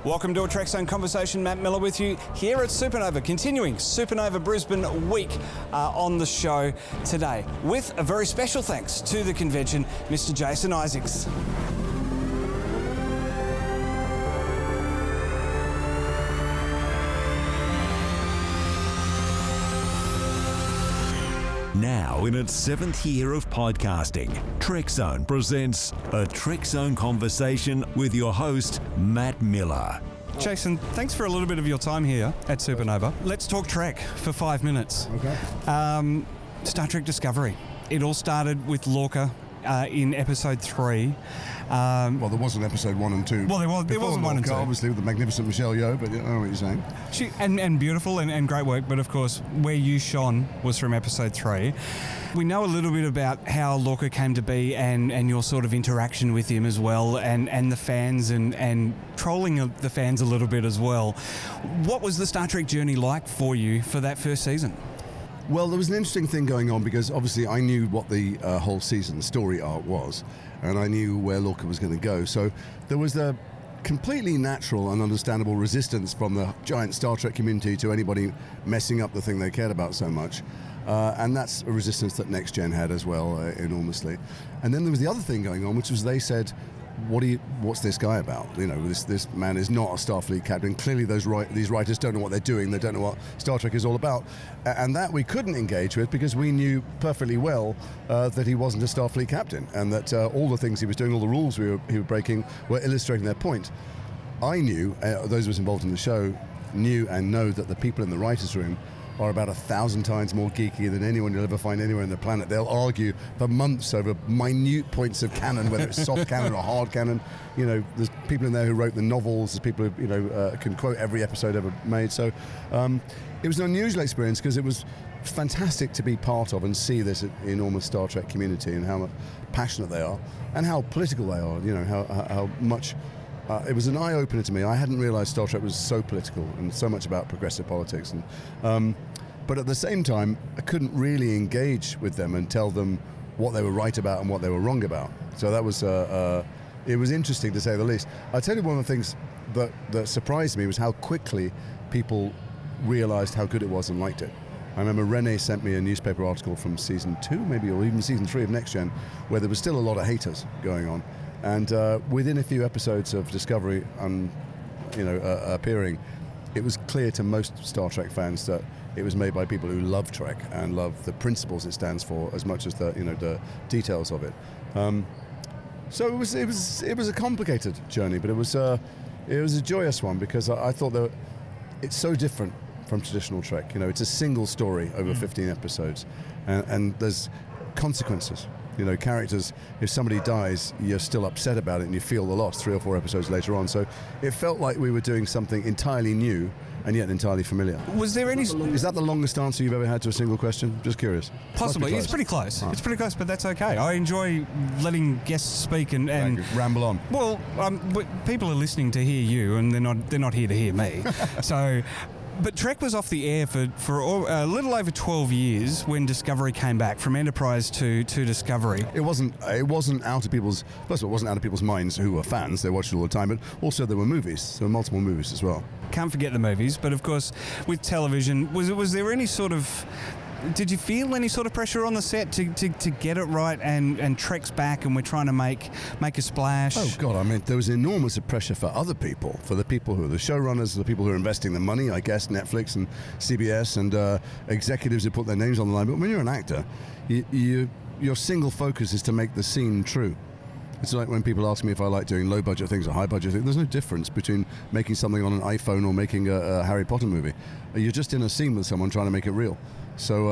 Welcome to a Trekzone conversation. Matt Miller with you here at Supanova, continuing Supanova Brisbane week on the show today with a very special thanks to the convention, Mr. Jason Isaacs. Now, in its 7th year of podcasting, Trekzone presents a Trekzone conversation with your host, Matt Miller. Jason, thanks for a little bit of your time here at Supanova. Let's talk Trek for 5 minutes. Okay. Star Trek Discovery. It all started with Lorca in episode 3. Well, there wasn't episode 1 and 2. Well, there wasn't 1 and 2. Obviously, with the magnificent Michelle Yeoh, but I know what you're saying. And beautiful and great work, but of course, where you shone was from episode 3. We know a little bit about how Lorca came to be and your sort of interaction with him as well, and the fans and trolling the fans a little bit as well. What was the Star Trek journey like for you for that first season? Well, there was an interesting thing going on because obviously I knew what the whole season story arc was, and I knew where Lorca was going to go. So there was a completely natural and understandable resistance from the giant Star Trek community to anybody messing up the thing they cared about so much. And that's a resistance that Next Gen had as well, enormously. And then there was the other thing going on, which was they said, what's this guy about? You know, this man is not a Starfleet captain. Clearly these writers don't know what they're doing. They don't know what Star Trek is all about. And that we couldn't engage with because we knew perfectly well that he wasn't a Starfleet captain, and that all the things he was doing, all the rules he was breaking were illustrating their point. I knew, those of us involved in the show knew and know that the people in the writers' room are about 1,000 times more geeky than anyone you'll ever find anywhere on the planet. They'll argue for months over minute points of canon, whether it's soft canon or hard canon. You know, there's people in there who wrote the novels. There's people who can quote every episode ever made. So it was an unusual experience because it was fantastic to be part of and see this enormous Star Trek community and how passionate they are and how political they are. You know, how much. It was an eye-opener to me. I hadn't realised Star Trek was so political and so much about progressive politics. And but at the same time, I couldn't really engage with them and tell them what they were right about and what they were wrong about. So that was it was interesting to say the least. I'll tell you one of the things that surprised me was how quickly people realised how good it was and liked it. I remember Renee sent me a newspaper article from season 2, maybe, or even season 3 of Next Gen, where there was still a lot of haters going on. And within a few episodes of Discovery appearing, it was clear to most Star Trek fans that it was made by people who love Trek and love the principles it stands for as much as the details of it. So it was a complicated journey, but it was a joyous one because I thought that it's so different from traditional Trek. You know, it's a single story over 15 episodes, and there's consequences. You know, characters, if somebody dies, you're still upset about it and you feel the loss 3 or 4 episodes later on. So it felt like we were doing something entirely new and yet entirely familiar. Was there any... Is that the longest answer you've ever had to a single question? Just curious. Possibly. It's pretty close. It's pretty close, but that's okay. I enjoy letting guests speak and ramble on. Well, people are listening to hear you and they're not here to hear me. So... But Trek was off the air for a little over 12 years when Discovery came back, from Enterprise to Discovery. It wasn't out of people's... First of all, it wasn't out of people's minds who were fans. They watched it all the time, but also there were movies. There were multiple movies as well. Can't forget the movies, but of course, with television, was there any sort of... Did you feel any sort of pressure on the set to get it right and Trek's back and we're trying to make a splash? Oh, God, I mean, there was enormous pressure for other people, for the people who are the showrunners, the people who are investing the money, I guess, Netflix and CBS and executives who put their names on the line. But when you're an actor, your single focus is to make the scene true. It's like when people ask me if I like doing low-budget things or high-budget things. There's no difference between making something on an iPhone or making a Harry Potter movie. You're just in a scene with someone trying to make it real. So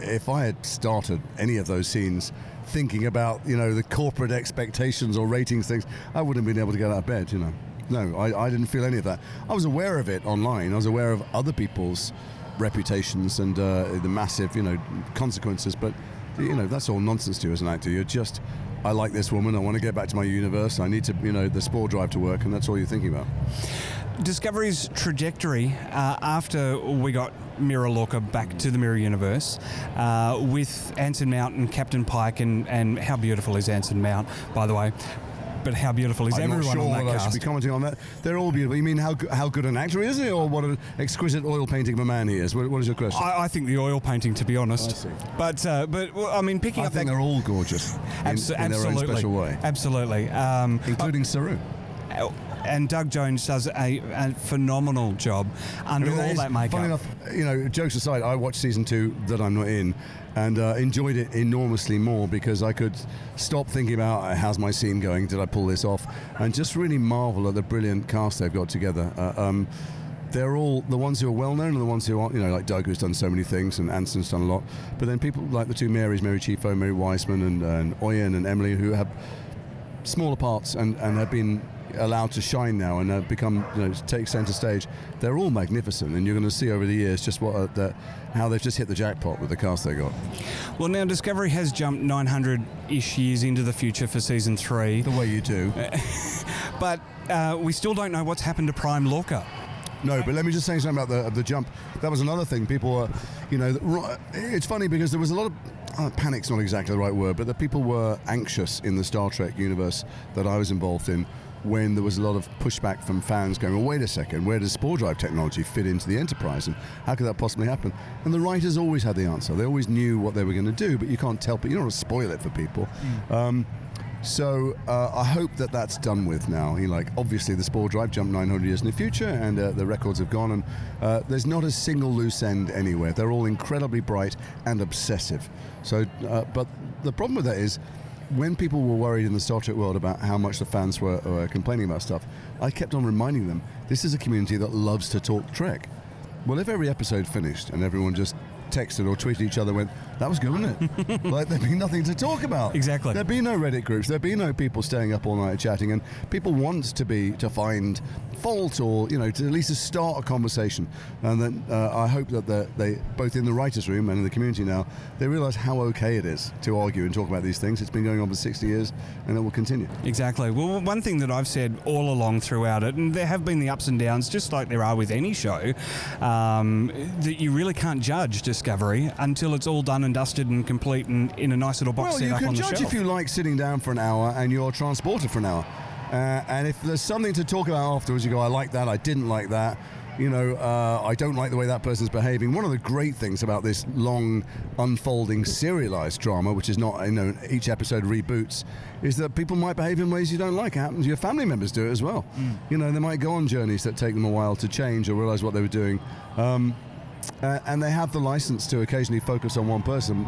if I had started any of those scenes thinking about, the corporate expectations or ratings things, I wouldn't have been able to get out of bed, No, I didn't feel any of that. I was aware of it online. I was aware of other people's reputations and the massive, consequences. But, that's all nonsense to you as an actor. You're just... I like this woman, I want to get back to my universe, I need to, the spore drive to work, and that's all you're thinking about. Discovery's trajectory after we got Mirror Lorca back to the Mirror Universe with Anson Mount and Captain Pike, and how beautiful is Anson Mount, by the way. But how beautiful is I'm everyone not sure on that I cast? should be commenting on that. They're all beautiful. You mean how good an actor is he, or what an exquisite oil painting of a man he is? What is your question? I think the oil painting, to be honest. I see. But well, I mean, picking I up think that... they're all gorgeous in their own special way. Absolutely. Including Saru. And Doug Jones does a phenomenal job under all that makeup. Funny enough, jokes aside, I watched season 2 that I'm not in, and enjoyed it enormously more because I could stop thinking about how's my scene going, did I pull this off, and just really marvel at the brilliant cast they've got together. They're all the ones who are well known and the ones who aren't, like Doug, who's done so many things, and Anson's done a lot. But then people like the two Marys, Mary Chieffo, Mary Weissman, and Oyen and Emily, who have smaller parts and have been allowed to shine now and have become, take center stage. They're all magnificent, and you're going to see over the years just how they've just hit the jackpot with the cast they got. Well, now Discovery has jumped 900-ish years into the future for season 3. The way you do. But we still don't know what's happened to Prime Lorca. No, but let me just say something about the jump. That was another thing. People were, it's funny because there was a lot of, panic's not exactly the right word, but the people were anxious in the Star Trek universe that I was involved in when there was a lot of pushback from fans going, well, wait a second, where does spore drive technology fit into the Enterprise, and how could that possibly happen? And the writers always had the answer. They always knew what they were going to do, but you can't tell, but you don't want to spoil it for people. So I hope that's done with now. Obviously the spore drive jumped 900 years in the future, and the records have gone, and there's not a single loose end anywhere. They're all incredibly bright and obsessive. So, but the problem with that is, when people were worried in the Star Trek world about how much the fans were complaining about stuff, I kept on reminding them, this is a community that loves to talk Trek. Well, if every episode finished and everyone just texted or tweeted each other, went, that was good, wasn't it? There'd be nothing to talk about. Exactly. There'd be no Reddit groups. There'd be no people staying up all night chatting, and people want to find fault or to at least start a conversation. And then I hope that they both in the writers' room and in the community now, they realise how okay it is to argue and talk about these things. It's been going on for 60 years, and it will continue. Exactly. Well, one thing that I've said all along throughout it, and there have been the ups and downs, just like there are with any show, that you really can't judge Discovery until it's all done and dusted and complete and in a nice little box set up on the shelf. Well, you can judge if you like sitting down for an hour and you're transported for an hour. And if there's something to talk about afterwards, you go, I like that, I didn't like that. I don't like the way that person's behaving. One of the great things about this long, unfolding, serialized drama, which is not, each episode reboots, is that people might behave in ways you don't like. It happens. Your family members do it as well. They might go on journeys that take them a while to change or realize what they were doing. And they have the license to occasionally focus on one person,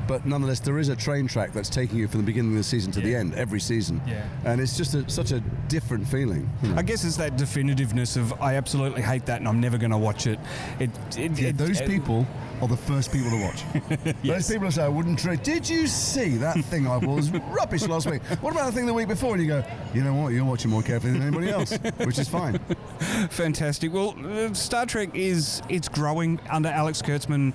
but nonetheless there is a train track that's taking you from the beginning of the season to the end every season. And it's just such a different feeling. I guess it's that definitiveness of, I absolutely hate that and I'm never going to watch it. Those people are the first people to watch. Those people who say, I wouldn't trade. Did you see that thing I was rubbish last week? What about the thing the week before? And you go, you know what, you're watching more carefully than anybody else, which is fine. Fantastic. Well, Star Trek it's growing under Alex Kurtzman.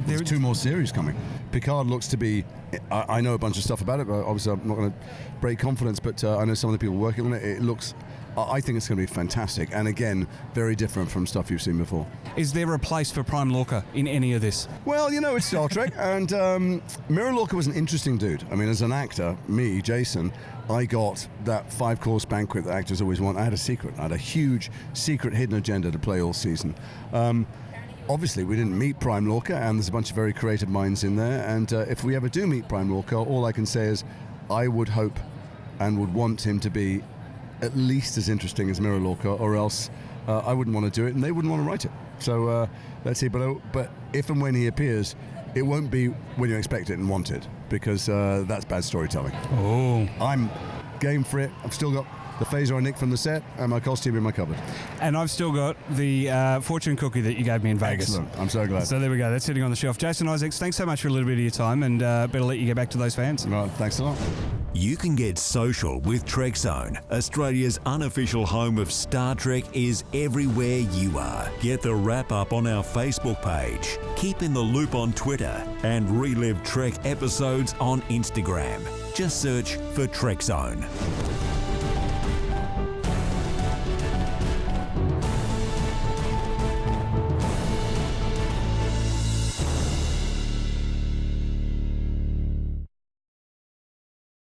There's 2 more series coming. Picard looks to be, I know a bunch of stuff about it, but obviously I'm not going to break confidence, but I know some of the people working on it. It looks, I think it's going to be fantastic, and again, very different from stuff you've seen before. Is there a place for Prime Lorca in any of this? Well, it's Star Trek, and Mira Lorca was an interesting dude. I mean, as an actor, me, Jason, I got that 5-course banquet that actors always want. I had a secret. I had a huge secret hidden agenda to play all season. Obviously, we didn't meet Prime Lorca, and there's a bunch of very creative minds in there, and if we ever do meet Prime Lorca, all I can say is I would hope and would want him to be at least as interesting as Mira Lorca, or else I wouldn't want to do it and they wouldn't want to write it. So let's see, but if and when he appears, it won't be when you expect it and want it, because that's bad storytelling. Oh. I'm game for it. I've still got the phaser I nicked from the set and my costume in my cupboard. And I've still got the fortune cookie that you gave me in Vegas. Excellent. I'm so glad. So there we go. That's sitting on the shelf. Jason Isaacs, thanks so much for a little bit of your time, and better let you get back to those fans. Right, thanks a lot. You can get social with Trekzone. Australia's unofficial home of Star Trek is everywhere you are. Get the wrap-up on our Facebook page. Keep in the loop on Twitter and relive Trek episodes on Instagram. Just search for Trekzone.